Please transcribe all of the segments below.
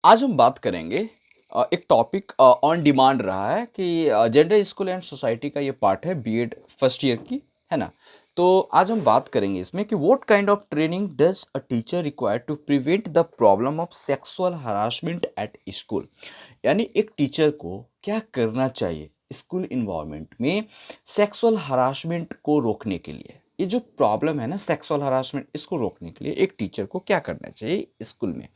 आज हम बात करेंगे एक टॉपिक ऑन डिमांड रहा है कि जेंडर स्कूल एंड सोसाइटी का ये पार्ट है बीएड फर्स्ट ईयर की, है ना। तो आज हम बात करेंगे इसमें कि what kind of training does a teacher require to prevent the problem of sexual harassment at school. यानी एक टीचर को क्या करना चाहिए स्कूल इन्वायरमेंट में सेक्सुअल हरासमेंट को रोकने के लिए। ये जो प्रॉब्लम है ना सेक्सुअल हरासमेंट, इसको रोकने के लिए एक टीचर को क्या करना चाहिए स्कूल में।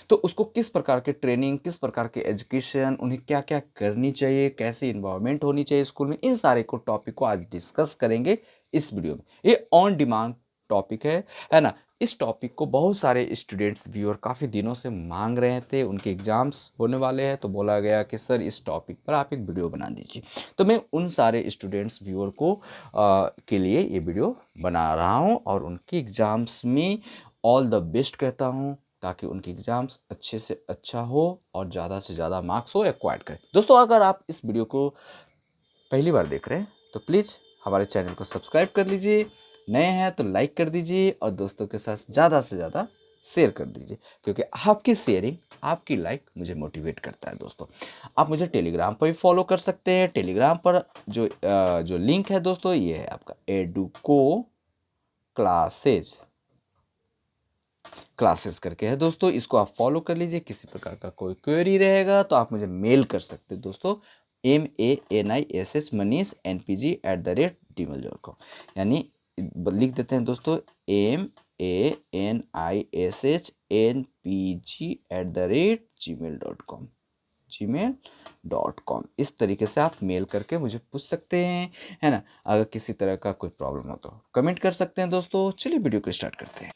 तो उसको किस प्रकार के ट्रेनिंग, किस प्रकार के एजुकेशन, उन्हें क्या क्या करनी चाहिए, कैसे इन्वायरमेंट होनी चाहिए स्कूल में, इन सारे को टॉपिक को आज डिस्कस करेंगे इस वीडियो में। ये ऑन डिमांड टॉपिक है ना। इस टॉपिक को बहुत सारे स्टूडेंट्स व्यूअर काफ़ी दिनों से मांग रहे थे, उनके एग्जाम्स होने वाले हैं तो बोला गया कि सर इस टॉपिक पर आप एक वीडियो बना दीजिए। तो मैं उन सारे स्टूडेंट्स व्यूअर को के लिए ये वीडियो बना रहा हूँ और उनके एग्ज़ाम्स में ऑल द बेस्ट कहता हूँ, ताकि उनके एग्ज़ाम्स अच्छे से अच्छा हो और ज़्यादा से ज़्यादा मार्क्स हो एक्वायर्ड करें। दोस्तों, अगर आप इस वीडियो को पहली बार देख रहे हैं तो प्लीज़ हमारे चैनल को सब्सक्राइब कर लीजिए, नए हैं तो लाइक कर दीजिए और दोस्तों के साथ ज़्यादा से ज़्यादा शेयर कर दीजिए, क्योंकि आपकी शेयरिंग, आपकी लाइक मुझे मोटिवेट करता है। दोस्तों, आप मुझे टेलीग्राम पर भी फॉलो कर सकते हैं। टेलीग्राम पर जो लिंक है दोस्तों, ये है आपका एडुको क्लासेस करके है दोस्तों। इसको आप फॉलो कर लीजिए। किसी प्रकार का कोई क्वेरी रहेगा तो आप मुझे मेल कर सकते हैं दोस्तों, MANISS manish@gmail.com। यानी लिख देते हैं दोस्तों MANISSNPG@gmail.com, gmail.com। इस तरीके से आप मेल करके मुझे पूछ सकते हैं, है ना। अगर किसी तरह का कोई प्रॉब्लम हो तो कमेंट कर सकते हैं दोस्तों। चलिए वीडियो को स्टार्ट करते हैं।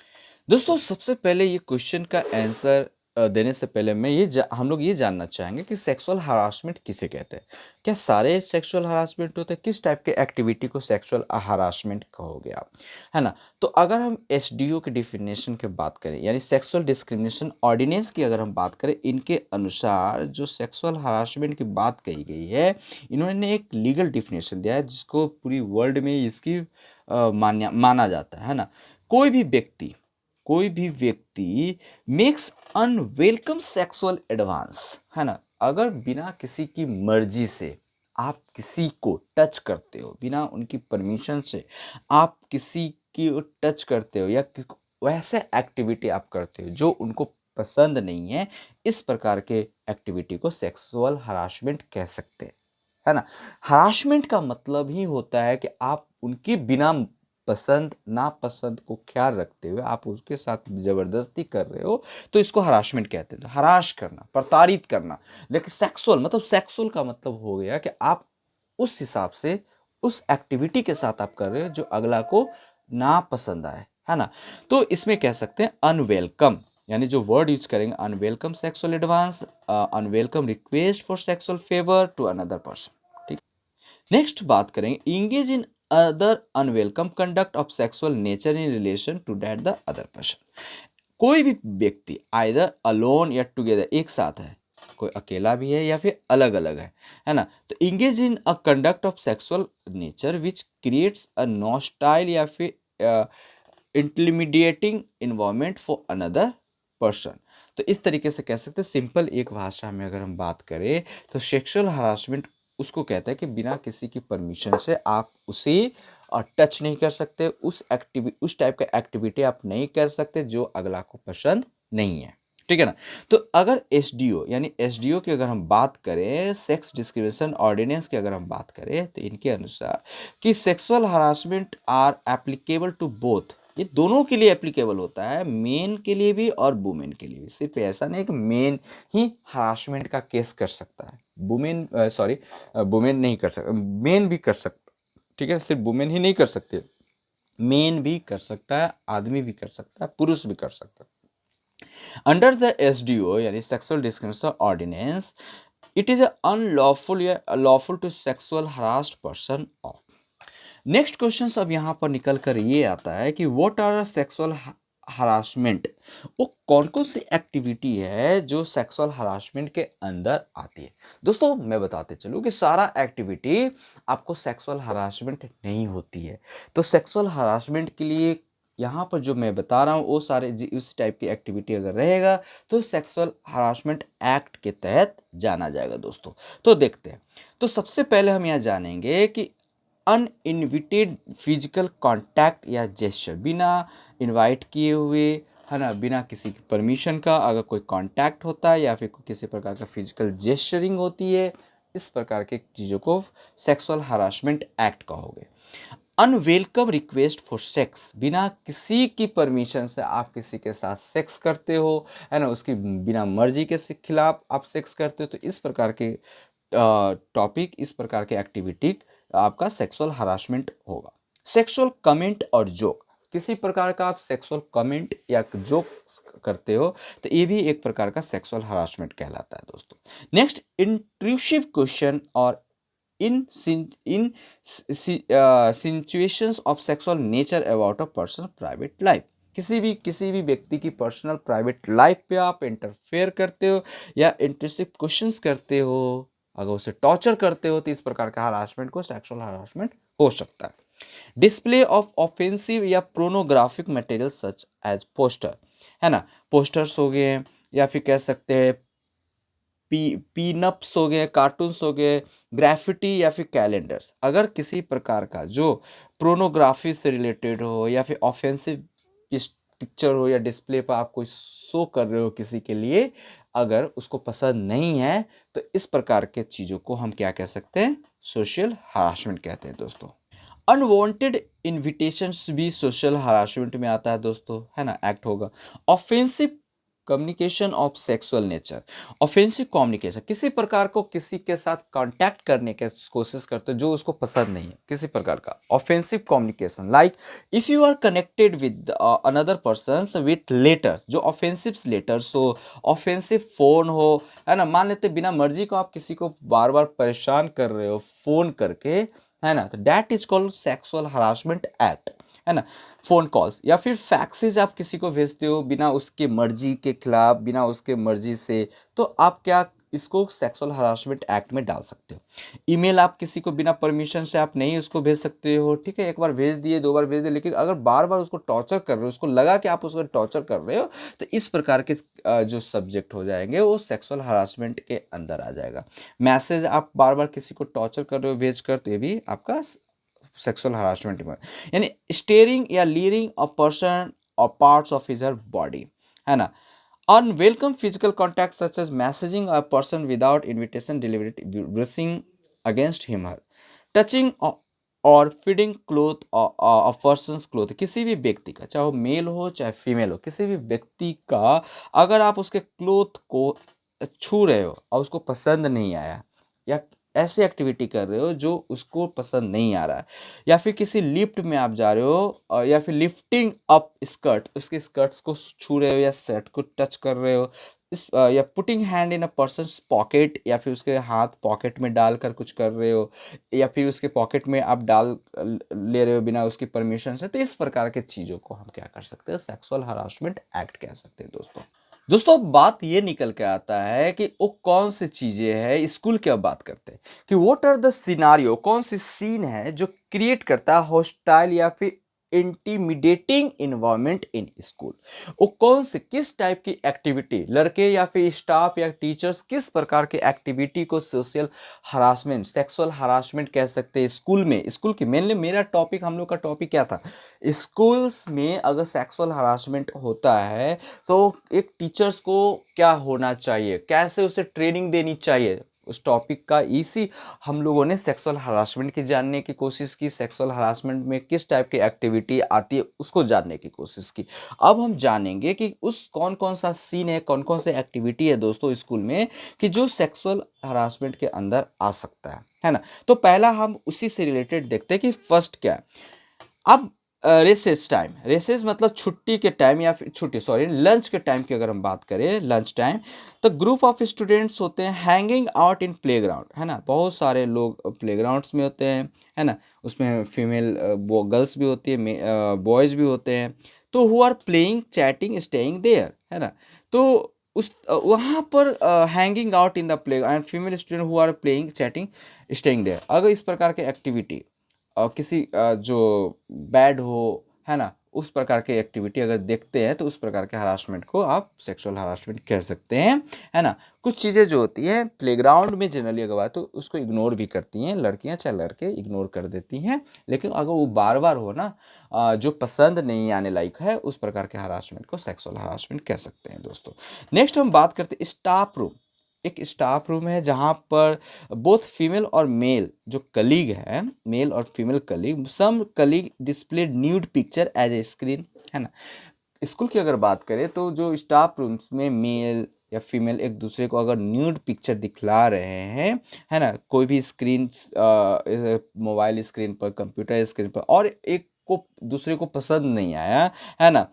दोस्तों, सबसे पहले ये क्वेश्चन का आंसर देने से पहले मैं हम लोग ये जानना चाहेंगे कि सेक्सुअल हरासमेंट किसे कहते हैं। क्या सारे सेक्सुअल हरासमेंट होते हैं? किस टाइप के एक्टिविटी को सेक्सुअल हरासमेंट कहोगे आप, है ना। तो अगर हम एसडीओ के डिफिनेशन की बात करें, यानी सेक्सुअल डिस्क्रिमिनेशन ऑर्डिनेंस की अगर हम बात करें, इनके अनुसार जो सेक्सुअल हरासमेंट की बात कही गई है, इन्होंने एक लीगल डिफिनेशन दिया है जिसको पूरी वर्ल्ड में इसकी माना जाता है ना। कोई भी व्यक्ति मेक्स अनवेलकम सेक्सुअल एडवांस, है ना। अगर बिना किसी की मर्जी से आप किसी को टच करते हो, बिना उनकी परमिशन से आप किसी की टच करते हो या वैसे एक्टिविटी आप करते हो जो उनको पसंद नहीं है, इस प्रकार के एक्टिविटी को सेक्सुअल हरासमेंट कह सकते हैं, है ना। हरासमेंट का मतलब ही होता है कि आप उनकी बिना पसंद नापसंद को ख्याल रखते हुए आप उसके साथ जबरदस्ती कर रहे हो, तो इसको हरासमेंट कहते हैं। तो हराश करना, प्रताड़ित करना। लेकिन सेक्सुअल का मतलब हो गया कि आप उस हिसाब से उस एक्टिविटी के साथ आप कर रहे हो जो अगला को नापसंद आए, है ना। तो इसमें कह सकते हैं अनवेलकम, यानी जो वर्ड यूज करेंगे unwelcome sexual advance, unwelcome request for sexual favour to another person. ठीक। नेक्स्ट बात करेंगे engage in other unwelcome conduct of sexual nature in relation to that the other person. कोई भी व्यक्ति आइदर अलोन या together, एक साथ है, कोई अकेला भी है या फिर अलग अलग है ना। तो engage in a conduct of sexual nature which creates a hostile या फिर intimidating environment for another person. तो इस तरीके से कह सकते हैं, सिंपल एक भाषा में अगर हम बात करें तो सेक्सुअल हरासमेंट उसको कहता है कि बिना किसी की परमिशन से आप उसे टच नहीं कर सकते, उस टाइप का एक्टिविटी आप नहीं कर सकते जो अगला को पसंद नहीं है, ठीक है ना। तो अगर एसडीओ यानी एसडीओ की अगर हम बात करें, सेक्स डिस्क्रिमिनेशन ऑर्डिनेंस की अगर हम बात करें, तो इनके अनुसार कि sexual harassment are applicable to both, ये दोनों के लिए एप्लीकेबल होता है, मेन के लिए भी और वुमेन के लिए भी। सिर्फ ऐसा नहीं कि मेन ही हरासमेंट का केस कर सकता है, वुमेन नहीं कर सकता, मेन भी कर सकता, ठीक है। सिर्फ वुमेन ही नहीं कर सकते, मेन भी कर सकता है, आदमी भी कर सकता है, पुरुष भी कर सकता है। अंडर द एसडीओ यानी sexual discrimination ordinance, it is unlawful या lawful to sexual harassed person of. Next question अब यहाँ पर निकल कर ये आता है कि व्हाट आर सेक्सुअल हरासमेंट। वो कौन कौन सी एक्टिविटी है जो सेक्सुअल हरासमेंट के अंदर आती है। दोस्तों, मैं बताते चलूँ कि सारा एक्टिविटी आपको सेक्सुअल हरासमेंट नहीं होती है। तो सेक्सुअल हरासमेंट के लिए यहाँ पर जो मैं बता रहा हूँ वो सारे उस टाइप की एक्टिविटी अगर रहेगा तो सेक्सुअल हरासमेंट एक्ट के तहत जाना जाएगा दोस्तों। तो देखते हैं, तो सबसे पहले हम यहाँ जानेंगे कि अनइनविटेड फिजिकल कांटेक्ट या जेस्चर, बिना इनवाइट किए हुए, है ना, बिना किसी की परमिशन का अगर कोई कांटेक्ट होता है या फिर किसी प्रकार का फिजिकल जेस्चरिंग होती है, इस प्रकार के चीज़ों को सेक्सुअल हरासमेंट एक्ट कहोगे। अनवेलकम रिक्वेस्ट फॉर सेक्स, बिना किसी की परमिशन से आप किसी के साथ सेक्स करते हो, है ना, उसकी बिना मर्जी के खिलाफ आप सेक्स करते हो, तो इस प्रकार के टॉपिक, इस प्रकार के एक्टिविटी आपका सेक्सुअल हरासमेंट होगा। सेक्सुअल कमेंट और जोक, किसी प्रकार का आप सेक्सुअल कमेंट या जोक करते हो तो ये भी एक प्रकार का सेक्सुअल हरासमेंट कहलाता है दोस्तों। नेक्स्ट, इंट्रूसिव क्वेश्चन और in situations of sexual nature about a person private life, किसी भी व्यक्ति की पर्सनल प्राइवेट लाइफ पे आप इंटरफेयर करते हो या इंट्रूसिव क्वेश्चंस करते हो, अगर उसे टॉर्चर करते हो, तो इस प्रकार का हरासमेंट को सेक्सुअल हरासमेंट हो सकता है। डिस्प्ले ऑफ ऑफेंसिव या pornographic material such as poster, है ना, पोस्टर्स हो गए या फिर कह सकते हैं पीनअप्स हो गए, कार्टून्स हो गए, ग्राफिटी या फिर कैलेंडर्स, अगर किसी प्रकार का जो प्रोनोग्राफी से रिलेटेड हो या फिर ऑफेंसिव पिक्चर हो या डिस्प्ले पर आप कोई शो कर रहे हो किसी के लिए, अगर उसको पसंद नहीं है, तो इस प्रकार के चीज़ों को हम क्या कह सकते हैं, सोशल हरासमेंट कहते हैं दोस्तों। अनवांटेड इन्विटेशंस भी सोशल हरासमेंट में आता है दोस्तों, है ना, एक्ट होगा। Offensive communication of sexual nature, offensive communication, किसी प्रकार को किसी के साथ कांटेक्ट करने की कोशिश करते हो जो उसको पसंद नहीं है, किसी प्रकार का offensive communication, like if you are connected with another person with letters, जो ऑफेंसिव लेटर्स हो, ऑफेंसिव फोन हो, है ना, मान लेते बिना मर्जी को आप किसी को बार बार परेशान कर रहे हो फोन करके, है ना, तो that is called sexual harassment act, है ना। फोन कॉल्स या फिर फैक्सेस आप किसी को भेजते हो बिना उसके मर्जी के खिलाफ, बिना उसके मर्जी से, तो आप क्या इसको सेक्सुअल हरासमेंट एक्ट में डाल सकते हो। ईमेल आप किसी को बिना परमिशन से आप नहीं उसको भेज सकते हो, ठीक है, एक बार भेज दिए, दो बार भेज दिए, लेकिन अगर बार बार उसको टॉर्चर कर रहे हो, उसको लगा कि आप उसको टॉर्चर कर रहे हो, तो इस प्रकार के जो सब्जेक्ट हो जाएंगे वो सेक्सुअल हरासमेंट के अंदर आ जाएगा। मैसेज आप बार बार किसी को टॉर्चर कर रहे हो भेज कर, तो ये भी आपका सेक्सुअल हरासमेंट में, यानी स्टेरिंग या लीरिंग अ पर्सन और पार्ट्स ऑफ हिज बॉडी, है ना। Unwelcome physical contact such as massaging a person without invitation, delivery, brushing against him her, touching और feeling cloth of persons cloth, किसी भी व्यक्ति का, चाहे वो मेल हो चाहे फीमेल हो, किसी भी व्यक्ति का अगर आप उसके क्लोथ को छू रहे हो और उसको पसंद नहीं आया, या ऐसी एक्टिविटी कर रहे हो जो उसको पसंद नहीं आ रहा है, या फिर किसी लिफ्ट में आप जा रहे हो या फिर लिफ्टिंग अप स्कर्ट, उसके स्कर्ट्स को छू रहे हो या शर्ट को टच कर रहे हो, या putting hand in a person's pocket, या फिर उसके हाथ पॉकेट में डालकर कुछ कर रहे हो, या फिर उसके पॉकेट में आप डाल ले रहे हो बिना उसकी परमिशन से, तो इस प्रकार के चीज़ों को हम क्या कर सकते हैं, सेक्सुअल हरासमेंट एक्ट कह सकते हैं दोस्तों। दोस्तों अब बात ये निकल के आता है कि वो कौन सी चीजें हैं, स्कूल की अब बात करते हैं कि व्हाट आर द सिनारियो, कौन सी सीन है जो क्रिएट करता है हॉस्टाइल या फिर इंटीमिडेटिंग इन्वायरमेंट इन स्कूल। वो कौन से किस टाइप की एक्टिविटी, लड़के या फिर स्टाफ या टीचर्स किस प्रकार की एक्टिविटी को सोशल हरासमेंट, सेक्सुअल हरासमेंट कह सकते हैं स्कूल में। स्कूल की मेनली मेरा टॉपिक, हम लोग का टॉपिक क्या था, स्कूल्स में अगर सेक्सुअल हरासमेंट होता है तो एक टीचर्स को क्या होना चाहिए, कैसे उसे ट्रेनिंग देनी चाहिए, उस टॉपिक का इसी हम लोगों ने सेक्सुअल हरासमेंट की जानने की कोशिश की, सेक्सुअल हरासमेंट में किस टाइप की एक्टिविटी आती है उसको जानने की कोशिश की। अब हम जानेंगे कि उस कौन कौन सा सीन है, कौन कौन सी एक्टिविटी है दोस्तों स्कूल में कि जो सेक्सुअल हरासमेंट के अंदर आ सकता है ना। तो पहला हम उसी से रिलेटेड देखते हैं कि फर्स्ट क्या है। अब रेसेस टाइम, रेसेस मतलब छुट्टी के टाइम या फिर छुट्टी सॉरी लंच के टाइम की अगर हम बात करें, लंच टाइम, तो ग्रुप ऑफ स्टूडेंट्स होते हैं हैंगिंग आउट इन प्लेग्राउंड, है ना, बहुत सारे लोग प्लेग्राउंड्स में होते हैं, है ना, उसमें फीमेल गर्ल्स भी होती है, बॉयज़ भी होते हैं, तो who are playing chatting staying there, है ना, तो उस वहाँ पर hanging out in the play and female student who are playing chatting staying there, अगर इस प्रकार के एक्टिविटी किसी जो बैड हो, है ना, उस प्रकार के एक्टिविटी अगर देखते हैं तो उस प्रकार के हरासमेंट को आप सेक्सुअल हरासमेंट कह सकते हैं, है ना। कुछ चीज़ें जो होती हैं प्लेग्राउंड में जनरली अगर बात तो उसको इग्नोर भी करती हैं लड़कियां, चाहे लड़के इग्नोर कर देती हैं, लेकिन अगर वो बार बार हो ना जो पसंद नहीं आने लायक है, उस प्रकार के हरासमेंट को सेक्सुअल हरासमेंट कह सकते हैं दोस्तों। नेक्स्ट हम बात करते हैं स्टाफ रूम। एक स्टाफ रूम है जहाँ पर बोथ फीमेल और मेल जो कलीग है, मेल और female colleague, some colleague displayed nude picture as a screen, है ना। स्कूल की अगर बात करें तो जो स्टाफ रूम्स में मेल या फीमेल एक दूसरे को अगर न्यूड पिक्चर दिखला रहे हैं, है ना, कोई भी स्क्रीन, मोबाइल स्क्रीन पर, कंप्यूटर स्क्रीन पर, और एक को दूसरे को पसंद नहीं आया, है ना,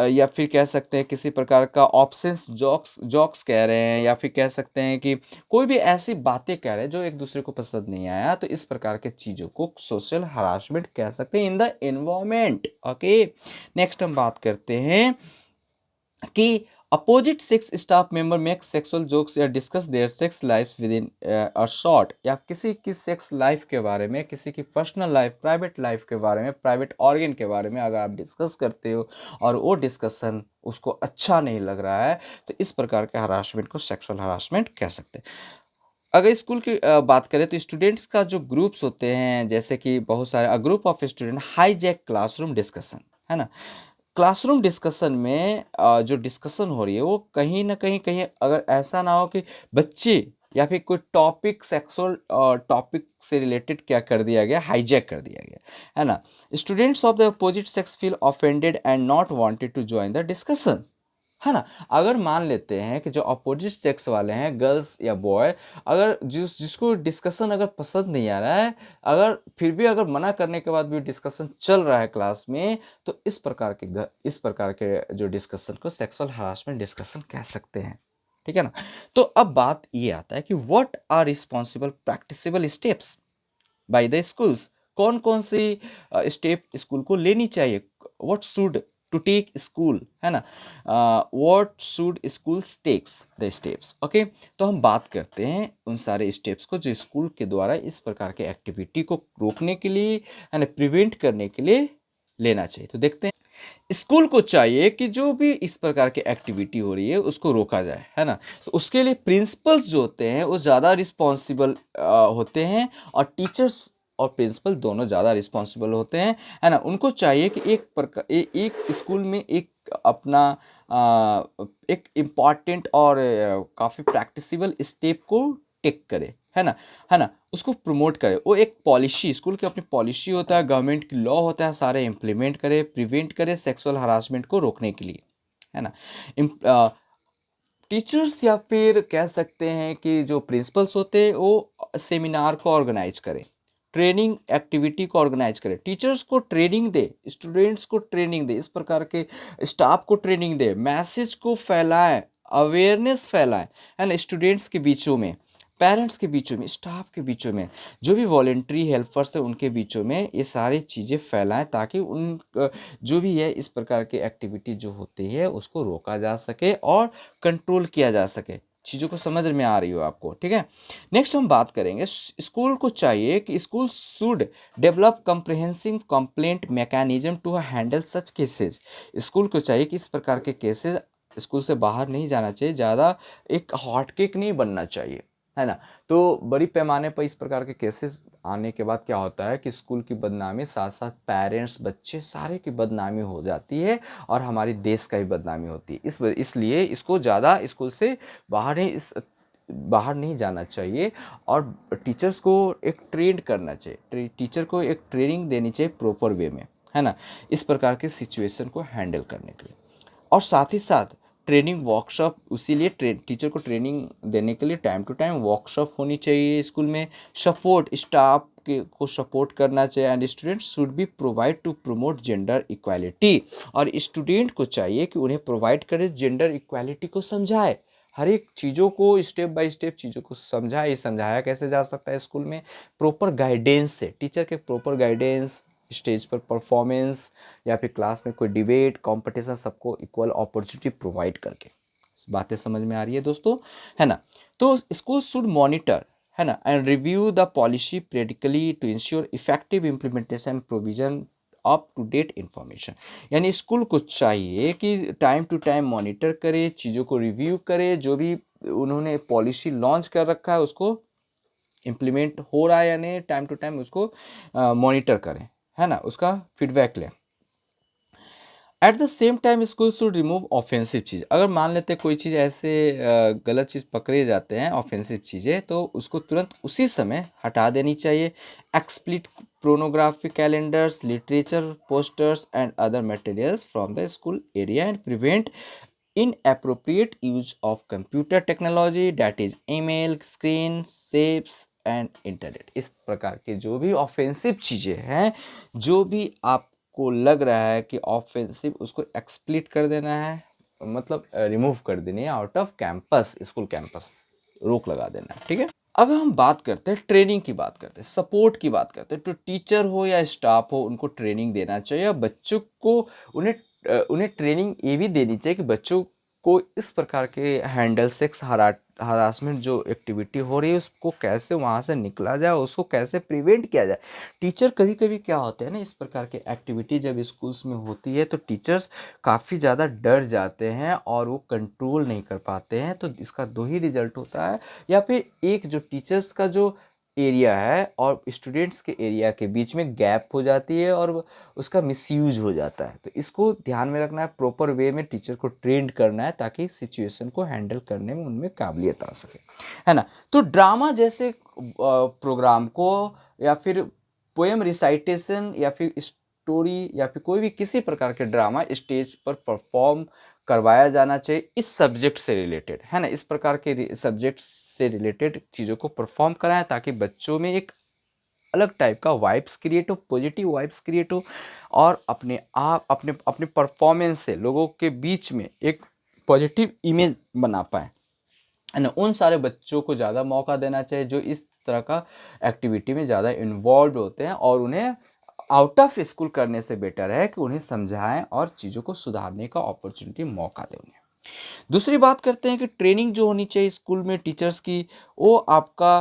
या फिर कह सकते हैं किसी प्रकार का ऑप्शंस जोक्स जोक्स कह रहे हैं, या फिर कह सकते हैं कि कोई भी ऐसी बातें कह रहे हैं जो एक दूसरे को पसंद नहीं आया, तो इस प्रकार के चीज़ों को सोशल हरासमेंट कह सकते हैं in the environment. Okay, next हम बात करते हैं कि opposite sex staff member make sexual jokes या discuss their sex life with in a short, या किसी की सेक्स लाइफ के बारे में, किसी की पर्सनल लाइफ, प्राइवेट लाइफ के बारे में, प्राइवेट ऑर्गन के बारे में अगर आप डिस्कस करते हो और वो डिस्कशन उसको अच्छा नहीं लग रहा है, तो इस प्रकार के हरासमेंट को सेक्सुअल हरासमेंट कह सकते हैं। अगर स्कूल की बात करें तो स्टूडेंट्स का जो ग्रुप्स होते हैं, जैसे कि बहुत सारे group of student hijack classroom discussion, है ना। क्लासरूम डिस्कशन में जो डिस्कशन हो रही है वो कहीं ना कहीं कहीं अगर ऐसा ना हो कि बच्चे या फिर कोई टॉपिक सेक्सुअल टॉपिक से रिलेटेड क्या कर दिया गया, हाईजैक कर दिया गया, है ना। Students of the opposite sex feel offended and not wanted to join the discussion, है ना। अगर मान लेते हैं कि जो अपोजिट सेक्स वाले हैं, गर्ल्स या बॉय, अगर जिसको डिस्कशन अगर पसंद नहीं आ रहा है, अगर फिर भी अगर मना करने के बाद भी डिस्कशन चल रहा है क्लास में, तो इस प्रकार के जो डिस्कशन को सेक्सुअल हरासमेंट डिस्कशन कह सकते हैं, ठीक है ना। तो अब बात ये आता है कि what are responsible practicable steps by the schools. कौन कौन सी स्टेप स्कूल को लेनी चाहिए, what should to take school, है ना, what should schools takes the steps. Okay, तो हम बात करते हैं उन सारे स्टेप्स को जो स्कूल के द्वारा इस प्रकार के एक्टिविटी को रोकने के लिए, है ना, प्रिवेंट करने के लिए लेना चाहिए। तो देखते हैं, स्कूल को चाहिए कि जो भी इस प्रकार की एक्टिविटी हो रही है उसको रोका जाए, है ना। तो उसके लिए प्रिंसिपल्स जो होते हैं वो ज़्यादा रिस्पॉन्सिबल होते हैं, और टीचर्स और प्रिंसिपल दोनों ज़्यादा रिस्पॉन्सिबल होते हैं, है ना। उनको चाहिए कि एक स्कूल में एक अपना एक इम्पॉर्टेंट और काफ़ी प्रैक्टिसेबल स्टेप को टेक करे, है ना, उसको प्रमोट करे। वो एक पॉलिसी, स्कूल की अपनी पॉलिसी होता है, गवर्नमेंट की लॉ होता है, सारे इम्प्लीमेंट करे, प्रिवेंट करे सेक्सुअल हरासमेंट को रोकने के लिए, है ना। टीचर्स या फिर कह सकते हैं कि जो प्रिंसिपल्स होते हैं वो सेमिनार को ऑर्गेनाइज करें, ट्रेनिंग एक्टिविटी को ऑर्गेनाइज करें, टीचर्स को ट्रेनिंग दे, स्टूडेंट्स को ट्रेनिंग दे, इस प्रकार के स्टाफ को ट्रेनिंग दे, मैसेज को फैलाएं, अवेयरनेस फैलाएं, है ना, स्टूडेंट्स के बीचों में, पेरेंट्स के बीचों में, स्टाफ के बीचों में, जो भी वॉलेंट्री हेल्पर्स है उनके बीचों में ये सारी चीज़ें फैलाएं, ताकि उन जो भी है इस प्रकार की एक्टिविटी जो होती है उसको रोका जा सके और कंट्रोल किया जा सके। चीज़ों को समझ में आ रही हो आपको, ठीक है। नेक्स्ट हम बात करेंगे, स्कूल को चाहिए कि school should develop comprehensive complaint mechanism to handle such cases. School को चाहिए कि इस प्रकार के केसेस स्कूल से बाहर नहीं जाना चाहिए, ज़्यादा एक हॉट केक नहीं बनना चाहिए, है ना। तो बड़ी पैमाने पर इस प्रकार के केसेस आने के बाद क्या होता है कि स्कूल की बदनामी, साथ साथ पेरेंट्स, बच्चे सारे की बदनामी हो जाती है, और हमारे देश का भी बदनामी होती है। इसलिए इसको ज़्यादा स्कूल से बाहर नहीं जाना चाहिए, और टीचर्स को एक ट्रेन करना चाहिए, टीचर को एक ट्रेनिंग देनी चाहिए प्रॉपर वे में, है ना, इस प्रकार के सिचुएशन को हैंडल करने के लिए। और साथ ही साथ ट्रेनिंग वर्कशॉप, उसीलिए टीचर को ट्रेनिंग देने के लिए टाइम टू टाइम वर्कशॉप होनी चाहिए स्कूल में, सपोर्ट स्टाफ के को सपोर्ट करना चाहिए, and students should be provide to promote gender equality. और स्टूडेंट को चाहिए कि उन्हें प्रोवाइड करे, जेंडर इक्वालिटी को समझाए, हर एक चीज़ों को स्टेप बाय स्टेप चीज़ों को समझाया कैसे जा सकता है स्कूल में, प्रॉपर गाइडेंस से, टीचर के प्रॉपर गाइडेंस, स्टेज पर परफॉर्मेंस, या फिर क्लास में कोई डिबेट कंपटीशन, सबको इक्वल अपॉर्चुनिटी प्रोवाइड करके। बातें समझ में आ रही है दोस्तों, है ना। तो स्कूल शुड मॉनिटर, है ना, and review the policy periodically to ensure effective implementation provision up to date information. यानी स्कूल को चाहिए कि टाइम टू टाइम मॉनिटर करे, चीज़ों को रिव्यू करे, जो भी उन्होंने पॉलिसी लॉन्च कर रखा है उसको इम्प्लीमेंट हो रहा है या नहीं, टाइम टू टाइम उसको मॉनिटर करें, है ना, उसका फीडबैक लें। At the same time school should remove offensive चीज़। अगर मान लेते कोई चीज़ ऐसे गलत चीज़ पकड़े जाते हैं, ऑफेंसिव चीज़ें, तो उसको तुरंत उसी समय हटा देनी चाहिए। Explicit pornography calendars, literature posters and other materials from the school area and prevent inappropriate use of computer technology, that is email, screen, shapes and internet. इस प्रकार के जो भी ऑफेंसिव चीज़ें हैं, जो भी आपको लग रहा है कि ऑफेंसिव, उसको एक्सप्लिट कर देना है, मतलब रिमूव कर देनी है out off campus, school campus, रोक लगा देना है, ठीक है। अब हम बात करते हैं ट्रेनिंग की, बात करते हैं सपोर्ट की, बात करते हैं। तो टीचर हो या स्टाफ हो, उनको ट्रेनिंग देना चाहिए। बच्चों को उन्हें ट्रेनिंग ये भी देनी चाहिए कि बच्चों को इस प्रकार के हैंडल सेक्स हरासमेंट जो एक्टिविटी हो रही है उसको कैसे वहाँ से निकला जाए, उसको कैसे प्रिवेंट किया जाए। टीचर कभी कभी क्या होता है ना, इस प्रकार के एक्टिविटी जब स्कूल्स में होती है तो टीचर्स काफ़ी ज़्यादा डर जाते हैं और वो कंट्रोल नहीं कर पाते हैं। तो इसका दो ही रिजल्ट होता है, या फिर एक जो टीचर्स का जो एरिया है और स्टूडेंट्स के एरिया के बीच में गैप हो जाती है और उसका मिसयूज हो जाता है। तो इसको ध्यान में रखना है, प्रॉपर वे में टीचर को ट्रेंड करना है ताकि सिचुएशन को हैंडल करने में उनमें काबिलियत आ सके, है ना। तो ड्रामा जैसे प्रोग्राम को, या फिर पोएम रिसाइटेशन, या फिर स्टोरी, या फिर कोई भी किसी प्रकार के ड्रामा स्टेज पर परफॉर्म करवाया जाना चाहिए इस सब्जेक्ट से रिलेटेड, है ना। इस प्रकार के सब्जेक्ट से रिलेटेड चीज़ों को परफॉर्म कराएं ताकि बच्चों में एक अलग टाइप का वाइब्स क्रिएट हो, पॉजिटिव वाइब्स क्रिएट हो, और अपने आप अपने अपने परफॉर्मेंस से लोगों के बीच में एक पॉजिटिव इमेज बना पाए, है ना। उन सारे बच्चों को ज़्यादा मौका देना चाहिए जो इस तरह का एक्टिविटी में ज़्यादा इन्वॉल्व होते हैं, और उन्हें आउट ऑफ स्कूल करने से बेटर है कि उन्हें समझाएं और चीज़ों को सुधारने का अपॉर्चुनिटी, मौका दें उन्हें। दूसरी बात करते हैं कि ट्रेनिंग जो होनी चाहिए स्कूल में टीचर्स की, वो आपका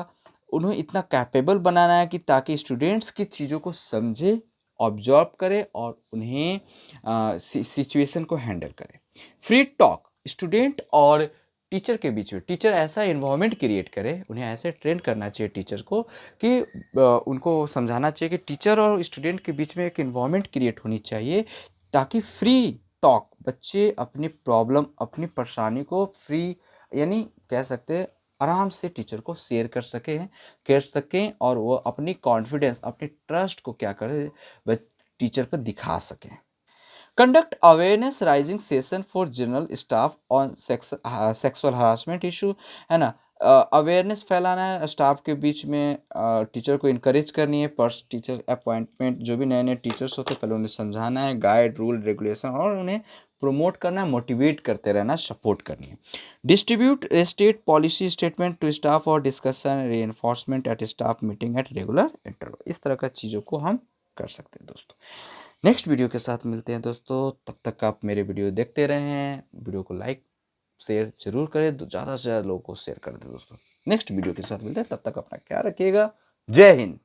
उन्हें इतना कैपेबल बनाना है कि ताकि स्टूडेंट्स की चीज़ों को समझे, ऑब्जर्व करे और उन्हें सिचुएशन को हैंडल करे। फ्री टॉक स्टूडेंट और टीचर के बीच में, टीचर ऐसा इन्वायरमेंट क्रिएट करे, उन्हें ऐसे ट्रेन करना चाहिए टीचर को कि उनको समझाना चाहिए कि टीचर और स्टूडेंट के बीच में एक इन्वायरमेंट क्रिएट होनी चाहिए ताकि फ्री टॉक, बच्चे अपनी प्रॉब्लम, अपनी परेशानी को फ्री, यानी कह सकते हैं आराम से टीचर को शेयर कर सकें और वो अपनी कॉन्फिडेंस, अपनी ट्रस्ट को क्या करें, टीचर को दिखा सकें। Conduct awareness rising session for general staff on sexual harassment issue, है ना। अवेयरनेस फैलाना है स्टाफ के बीच में, टीचर को इनकरेज करनी है। फर्स्ट टीचर अपॉइंटमेंट, जो भी नए नए टीचर्स होते हैं पहले उन्हें समझाना है, गाइड रूल रेगुलेशन, और उन्हें प्रमोट करना है, मोटिवेट करते रहना, सपोर्ट करनी है। Distribute state policy statement to staff और discussion re at staff meeting at regular interval. इस तरह का चीज़ों को हम कर सकते हैं दोस्तों। नेक्स्ट वीडियो के साथ मिलते हैं दोस्तों, तब तक आप मेरे वीडियो देखते रहें, वीडियो को लाइक शेयर जरूर करें, ज़्यादा से ज़्यादा लोगों को शेयर कर दें दोस्तों। नेक्स्ट वीडियो के साथ मिलते हैं, तब तक अपना ख्याल रखिएगा। जय हिंद।